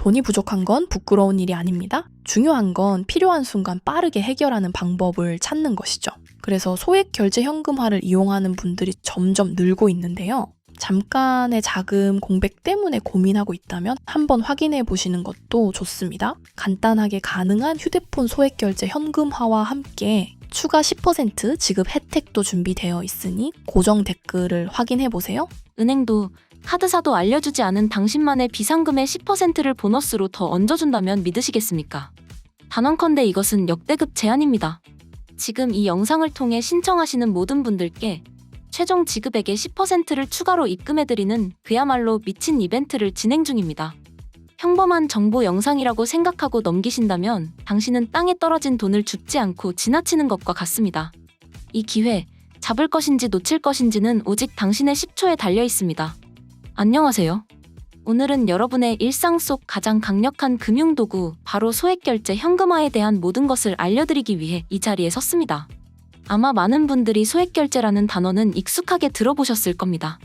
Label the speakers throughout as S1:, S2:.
S1: 돈이 부족한 건 부끄러운 일이 아닙니다. 중요한 건 필요한 순간 빠르게 해결하는 방법을 찾는 것이죠. 그래서 소액 결제 현금화를 이용하는 분들이 점점 늘고 있는데요. 잠깐의 자금 공백 때문에 고민하고 있다면 한번 확인해 보시는 것도 좋습니다. 간단하게 가능한 휴대폰 소액 결제 현금화와 함께 추가 10% 지급 혜택도 준비되어 있으니 고정 댓글을 확인해 보세요.
S2: 은행도 카드사도 알려주지 않은 당신만의 비상금의 10%를 보너스로 더 얹어준다면 믿으시겠습니까? 단언컨대 이것은 역대급 제안입니다. 지금 이 영상을 통해 신청하시는 모든 분들께 최종 지급액의 10%를 추가로 입금해드리는 그야말로 미친 이벤트를 진행 중입니다. 평범한 정보 영상이라고 생각하고 넘기신다면 당신은 땅에 떨어진 돈을 줍지 않고 지나치는 것과 같습니다. 이 기회, 잡을 것인지 놓칠 것인지는 오직 당신의 10초에 달려 있습니다. 안녕하세요. 오늘은 여러분의 일상 속 가장 강력한 금융도구, 바로 소액결제 현금화에 대한 모든 것을 알려드리기 위해 이 자리에 섰습니다. 아마 많은 분들이 소액결제라는 단어는 익숙하게 들어보셨을 겁니다.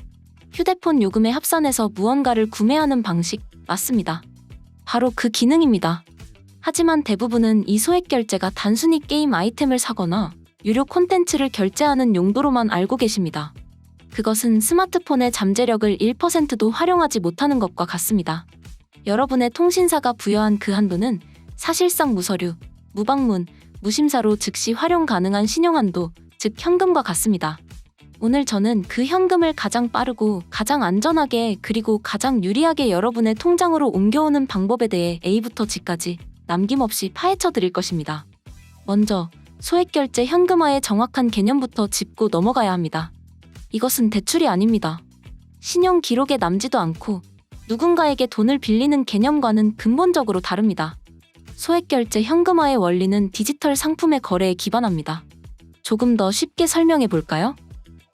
S2: 휴대폰 요금에 합산해서 무언가를 구매하는 방식, 맞습니다. 바로 그 기능입니다. 하지만 대부분은 이 소액결제가 단순히 게임 아이템을 사거나 유료 콘텐츠를 결제하는 용도로만 알고 계십니다. 그것은 스마트폰의 잠재력을 1%도 활용하지 못하는 것과 같습니다. 여러분의 통신사가 부여한 그 한도는 사실상 무서류, 무방문, 무심사로 즉시 활용 가능한 신용한도, 즉 현금과 같습니다. 오늘 저는 그 현금을 가장 빠르고 가장 안전하게 그리고 가장 유리하게 여러분의 통장으로 옮겨오는 방법에 대해 A부터 G까지 남김없이 파헤쳐 드릴 것입니다. 먼저 소액결제 현금화의 정확한 개념부터 짚고 넘어가야 합니다. 이것은 대출이 아닙니다. 신용 기록에 남지도 않고 누군가에게 돈을 빌리는 개념과는 근본적으로 다릅니다. 소액결제 현금화의 원리는 디지털 상품의 거래에 기반합니다. 조금 더 쉽게 설명해 볼까요?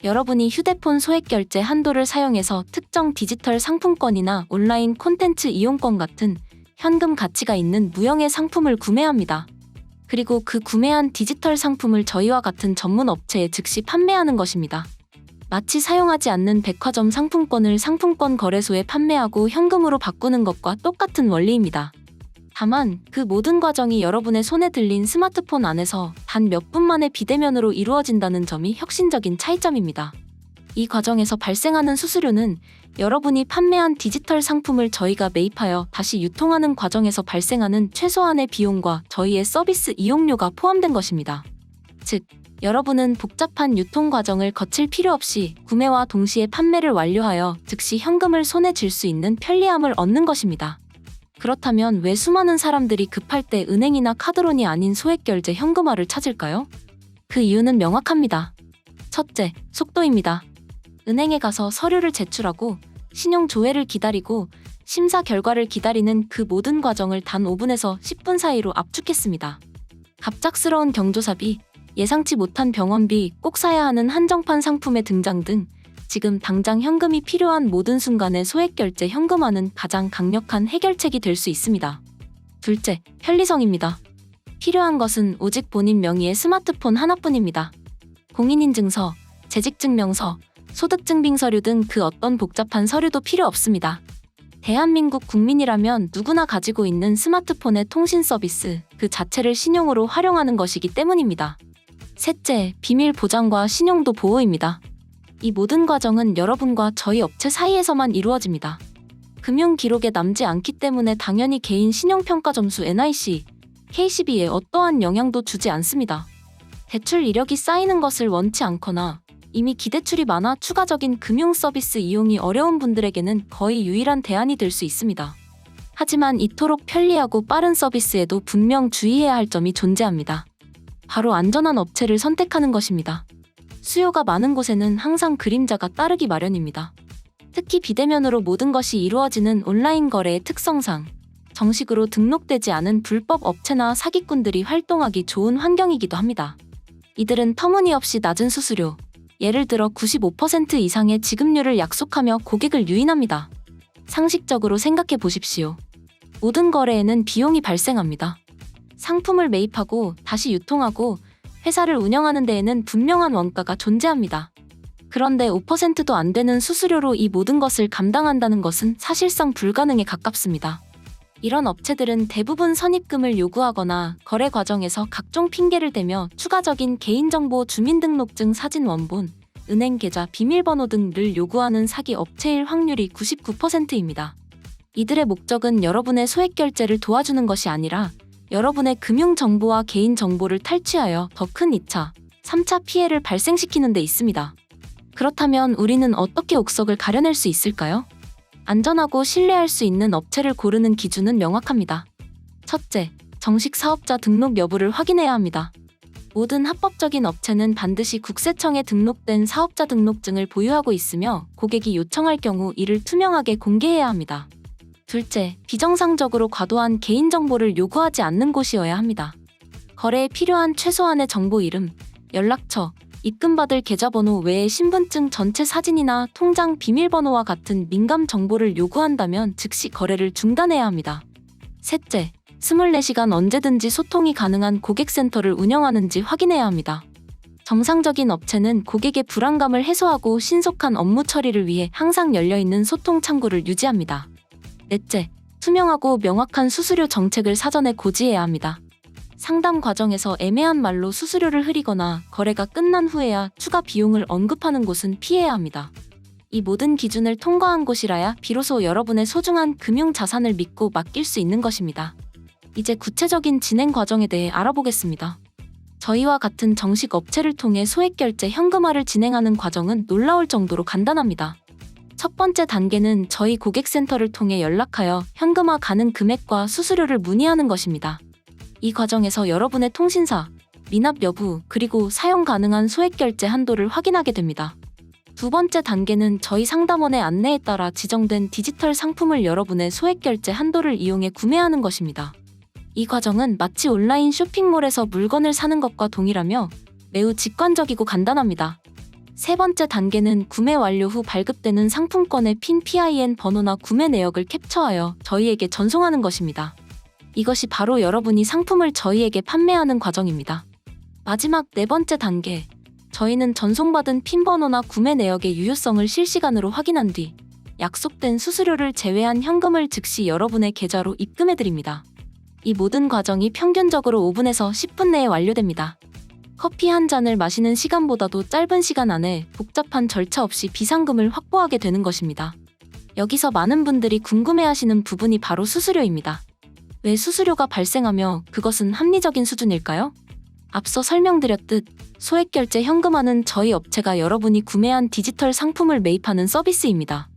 S2: 여러분이 휴대폰 소액결제 한도를 사용해서 특정 디지털 상품권이나 온라인 콘텐츠 이용권 같은 현금 가치가 있는 무형의 상품을 구매합니다. 그리고 그 구매한 디지털 상품을 저희와 같은 전문 업체에 즉시 판매하는 것입니다. 마치 사용하지 않는 백화점 상품권을 상품권 거래소에 판매하고 현금으로 바꾸는 것과 똑같은 원리입니다. 다만 그 모든 과정이 여러분의 손에 들린 스마트폰 안에서 단 몇 분 만에 비대면으로 이루어진다는 점이 혁신적인 차이점입니다. 이 과정에서 발생하는 수수료는 여러분이 판매한 디지털 상품을 저희가 매입하여 다시 유통하는 과정에서 발생하는 최소한의 비용과 저희의 서비스 이용료가 포함된 것입니다. 즉, 여러분은 복잡한 유통 과정을 거칠 필요 없이 구매와 동시에 판매를 완료하여 즉시 현금을 손에 쥘 수 있는 편리함을 얻는 것입니다. 그렇다면 왜 수많은 사람들이 급할 때 은행이나 카드론이 아닌 소액결제 현금화를 찾을까요? 그 이유는 명확합니다. 첫째, 속도입니다. 은행에 가서 서류를 제출하고 신용 조회를 기다리고 심사 결과를 기다리는 그 모든 과정을 단 5분에서 10분 사이로 압축했습니다. 갑작스러운 경조사비, 예상치 못한 병원비, 꼭 사야 하는 한정판 상품의 등장 등 지금 당장 현금이 필요한 모든 순간에 소액결제 현금화는 가장 강력한 해결책이 될 수 있습니다. 둘째, 편리성입니다. 필요한 것은 오직 본인 명의의 스마트폰 하나뿐입니다. 공인인증서, 재직증명서, 소득증빙서류 등 그 어떤 복잡한 서류도 필요 없습니다. 대한민국 국민이라면 누구나 가지고 있는 스마트폰의 통신 서비스 그 자체를 신용으로 활용하는 것이기 때문입니다. 셋째, 비밀 보장과 신용도 보호입니다. 이 모든 과정은 여러분과 저희 업체 사이에서만 이루어집니다. 금융 기록에 남지 않기 때문에 당연히 개인 신용평가 점수 NIC, KCB에 어떠한 영향도 주지 않습니다. 대출 이력이 쌓이는 것을 원치 않거나 이미 기대출이 많아 추가적인 금융 서비스 이용이 어려운 분들에게는 거의 유일한 대안이 될 수 있습니다. 하지만 이토록 편리하고 빠른 서비스에도 분명 주의해야 할 점이 존재합니다. 바로 안전한 업체를 선택하는 것입니다. 수요가 많은 곳에는 항상 그림자가 따르기 마련입니다. 특히 비대면으로 모든 것이 이루어지는 온라인 거래의 특성상 정식으로 등록되지 않은 불법 업체나 사기꾼들이 활동하기 좋은 환경이기도 합니다. 이들은 터무니없이 낮은 수수료, 예를 들어 95% 이상의 지급률을 약속하며 고객을 유인합니다. 상식적으로 생각해 보십시오. 모든 거래에는 비용이 발생합니다. 상품을 매입하고 다시 유통하고 회사를 운영하는 데에는 분명한 원가가 존재합니다. 그런데 5%도 안 되는 수수료로 이 모든 것을 감당한다는 것은 사실상 불가능에 가깝습니다. 이런 업체들은 대부분 선입금을 요구하거나 거래 과정에서 각종 핑계를 대며 추가적인 개인정보, 주민등록증, 사진 원본, 은행 계좌, 비밀번호 등을 요구하는 사기 업체일 확률이 99%입니다. 이들의 목적은 여러분의 소액 결제를 도와주는 것이 아니라 여러분의 금융정보와 개인정보를 탈취하여 더 큰 2차, 3차 피해를 발생시키는 데 있습니다. 그렇다면 우리는 어떻게 옥석을 가려낼 수 있을까요? 안전하고 신뢰할 수 있는 업체를 고르는 기준은 명확합니다. 첫째, 정식 사업자 등록 여부를 확인해야 합니다. 모든 합법적인 업체는 반드시 국세청에 등록된 사업자 등록증을 보유하고 있으며 고객이 요청할 경우 이를 투명하게 공개해야 합니다. 둘째, 비정상적으로 과도한 개인정보를 요구하지 않는 곳이어야 합니다. 거래에 필요한 최소한의 정보 이름, 연락처, 입금받을 계좌번호 외에 신분증 전체 사진이나 통장 비밀번호와 같은 민감 정보를 요구한다면 즉시 거래를 중단해야 합니다. 셋째, 24시간 언제든지 소통이 가능한 고객센터를 운영하는지 확인해야 합니다. 정상적인 업체는 고객의 불안감을 해소하고 신속한 업무 처리를 위해 항상 열려있는 소통 창구를 유지합니다. 넷째, 투명하고 명확한 수수료 정책을 사전에 고지해야 합니다. 상담 과정에서 애매한 말로 수수료를 흐리거나 거래가 끝난 후에야 추가 비용을 언급하는 곳은 피해야 합니다. 이 모든 기준을 통과한 곳이라야 비로소 여러분의 소중한 금융 자산을 믿고 맡길 수 있는 것입니다. 이제 구체적인 진행 과정에 대해 알아보겠습니다. 저희와 같은 정식 업체를 통해 소액 결제 현금화를 진행하는 과정은 놀라울 정도로 간단합니다. 첫 번째 단계는 저희 고객센터를 통해 연락하여 현금화 가능 금액과 수수료를 문의하는 것입니다. 이 과정에서 여러분의 통신사, 미납 여부, 그리고 사용 가능한 소액 결제 한도를 확인하게 됩니다. 두 번째 단계는 저희 상담원의 안내에 따라 지정된 디지털 상품을 여러분의 소액 결제 한도를 이용해 구매하는 것입니다. 이 과정은 마치 온라인 쇼핑몰에서 물건을 사는 것과 동일하며 매우 직관적이고 간단합니다. 세 번째 단계는 구매 완료 후 발급되는 상품권의 핀 PIN 번호나 구매 내역을 캡처하여 저희에게 전송하는 것입니다. 이것이 바로 여러분이 상품을 저희에게 판매하는 과정입니다. 마지막 네 번째 단계, 저희는 전송받은 핀 번호나 구매 내역의 유효성을 실시간으로 확인한 뒤 약속된 수수료를 제외한 현금을 즉시 여러분의 계좌로 입금해드립니다. 이 모든 과정이 평균적으로 5분에서 10분 내에 완료됩니다. 커피 한 잔을 마시는 시간보다도 짧은 시간 안에 복잡한 절차 없이 비상금을 확보하게 되는 것입니다. 여기서 많은 분들이 궁금해하시는 부분이 바로 수수료입니다. 왜 수수료가 발생하며 그것은 합리적인 수준일까요? 앞서 설명드렸듯 소액 결제 현금화는 저희 업체가 여러분이 구매한 디지털 상품을 매입하는 서비스입니다.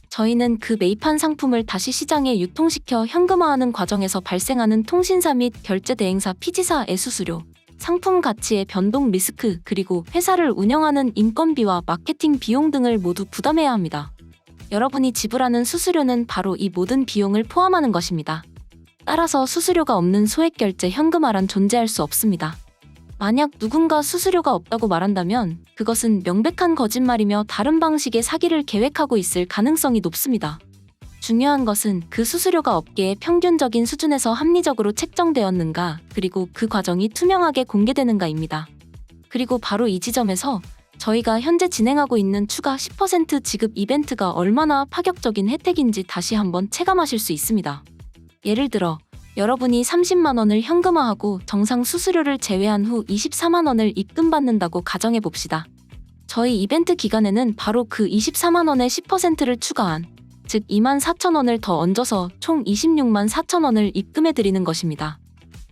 S2: 저희는 그 매입한 상품을 다시 시장에 유통시켜 현금화하는 과정에서 발생하는 통신사 및 결제 대행사 피지사의 수수료, 상품 가치의 변동 리스크, 그리고 회사를 운영하는 인건비와 마케팅 비용 등을 모두 부담해야 합니다. 여러분이 지불하는 수수료는 바로 이 모든 비용을 포함하는 것입니다. 따라서 수수료가 없는 소액 결제 현금화란 존재할 수 없습니다. 만약 누군가 수수료가 없다고 말한다면 그것은 명백한 거짓말이며 다른 방식의 사기를 계획하고 있을 가능성이 높습니다. 중요한 것은 그 수수료가 업계의 평균적인 수준에서 합리적으로 책정되었는가, 그리고 그 과정이 투명하게 공개되는가입니다. 그리고 바로 이 지점에서 저희가 현재 진행하고 있는 추가 10% 지급 이벤트가 얼마나 파격적인 혜택인지 다시 한번 체감하실 수 있습니다. 예를 들어 여러분이 30만 원을 현금화하고 정상 수수료를 제외한 후 24만 원을 입금받는다고 가정해봅시다. 저희 이벤트 기간에는 바로 그 24만 원의 10%를 추가한, 즉 2만 4천 원을 더 얹어서 총 26만 4천 원을 입금해드리는 것입니다.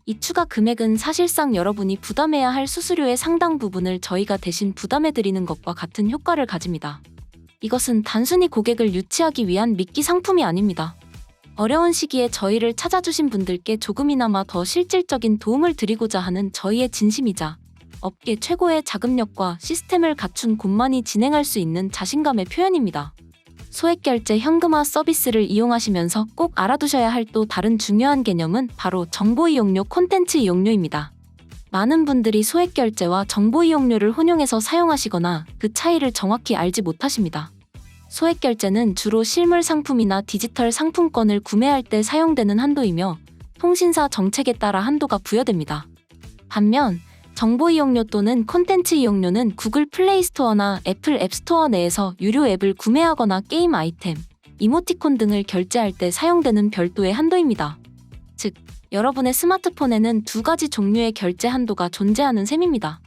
S2: 이 추가 금액은 사실상 여러분이 부담해야 할 수수료의 상당 부분을 저희가 대신 부담해드리는 것과 같은 효과를 가집니다. 이것은 단순히 고객을 유치하기 위한 미끼 상품이 아닙니다. 어려운 시기에 저희를 찾아주신 분들께 조금이나마 더 실질적인 도움을 드리고자 하는 저희의 진심이자 업계 최고의 자금력과 시스템을 갖춘 곳만이 진행할 수 있는 자신감의 표현입니다. 소액 결제 현금화 서비스를 이용하시면서 꼭 알아두셔야 할 또 다른 중요한 개념은 바로 정보 이용료, 콘텐츠 이용료입니다. 많은 분들이 소액 결제와 정보 이용료를 혼용해서 사용하시거나 그 차이를 정확히 알지 못하십니다. 소액 결제는 주로 실물 상품이나 디지털 상품권을 구매할 때 사용되는 한도이며 통신사 정책에 따라 한도가 부여됩니다. 반면 정보 이용료 또는 콘텐츠 이용료는 구글 플레이 스토어나 애플 앱 스토어 내에서 유료 앱을 구매하거나 게임 아이템, 이모티콘 등을 결제할 때 사용되는 별도의 한도입니다. 즉, 여러분의 스마트폰에는 두 가지 종류의 결제 한도가 존재하는 셈입니다.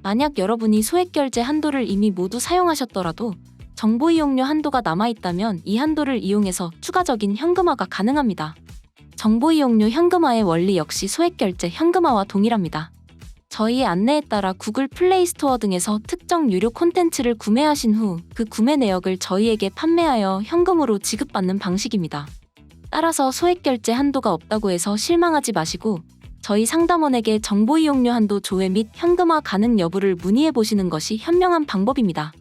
S2: 만약 여러분이 소액 결제 한도를 이미 모두 사용하셨더라도 정보 이용료 한도가 남아있다면 이 한도를 이용해서 추가적인 현금화가 가능합니다. 정보 이용료 현금화의 원리 역시 소액 결제 현금화와 동일합니다. 저희의 안내에 따라 구글 플레이 스토어 등에서 특정 유료 콘텐츠를 구매하신 후 그 구매 내역을 저희에게 판매하여 현금으로 지급받는 방식입니다. 따라서 소액 결제 한도가 없다고 해서 실망하지 마시고 저희 상담원에게 정보 이용료 한도 조회 및 현금화 가능 여부를 문의해 보시는 것이 현명한 방법입니다.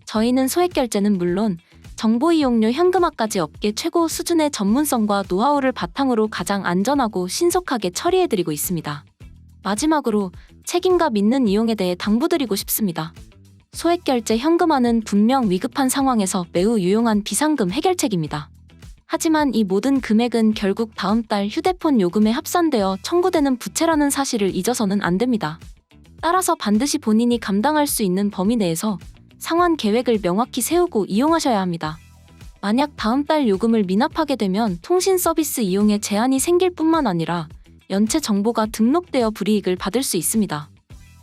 S2: 저희는 소액 결제는 물론 정보 이용료 현금화까지 업계 최고 수준의 전문성과 노하우를 바탕으로 가장 안전하고 신속하게 처리해드리고 있습니다. 마지막으로 책임과 믿는 이용에 대해 당부드리고 싶습니다. 소액 결제 현금화는 분명 위급한 상황에서 매우 유용한 비상금 해결책입니다. 하지만 이 모든 금액은 결국 다음 달 휴대폰 요금에 합산되어 청구되는 부채라는 사실을 잊어서는 안 됩니다. 따라서 반드시 본인이 감당할 수 있는 범위 내에서 상환 계획을 명확히 세우고 이용하셔야 합니다. 만약 다음 달 요금을 미납하게 되면 통신 서비스 이용에 제한이 생길 뿐만 아니라 연체 정보가 등록되어 불이익을 받을 수 있습니다.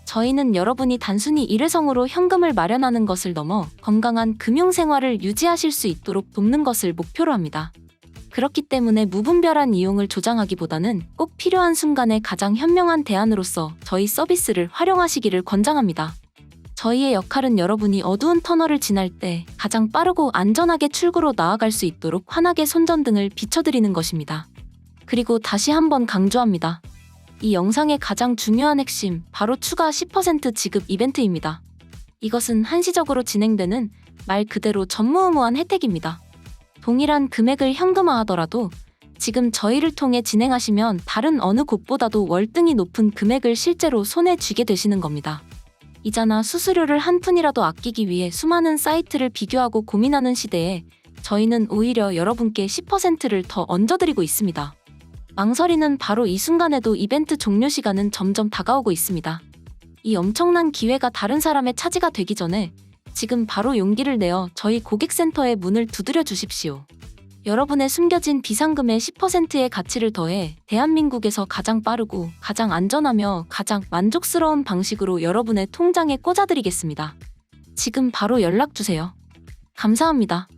S2: 저희는 여러분이 단순히 일회성으로 현금을 마련하는 것을 넘어 건강한 금융생활을 유지하실 수 있도록 돕는 것을 목표로 합니다. 그렇기 때문에 무분별한 이용을 조장하기보다는 꼭 필요한 순간에 가장 현명한 대안으로서 저희 서비스를 활용하시기를 권장합니다. 저희의 역할은 여러분이 어두운 터널을 지날 때 가장 빠르고 안전하게 출구로 나아갈 수 있도록 환하게 손전등을 비춰드리는 것입니다. 그리고 다시 한번 강조합니다. 이 영상의 가장 중요한 핵심, 바로 추가 10% 지급 이벤트입니다. 이것은 한시적으로 진행되는 말 그대로 전무후무한 혜택입니다. 동일한 금액을 현금화하더라도 지금 저희를 통해 진행하시면 다른 어느 곳보다도 월등히 높은 금액을 실제로 손에 쥐게 되시는 겁니다. 이자나 수수료를 한 푼이라도 아끼기 위해 수많은 사이트를 비교하고 고민하는 시대에 저희는 오히려 여러분께 10%를 더 얹어드리고 있습니다. 망설이는 바로 이 순간에도 이벤트 종료 시간은 점점 다가오고 있습니다. 이 엄청난 기회가 다른 사람의 차지가 되기 전에 지금 바로 용기를 내어 저희 고객센터의 문을 두드려 주십시오. 여러분의 숨겨진 비상금의 10%의 가치를 더해 대한민국에서 가장 빠르고 가장 안전하며 가장 만족스러운 방식으로 여러분의 통장에 꽂아드리겠습니다. 지금 바로 연락 주세요. 감사합니다.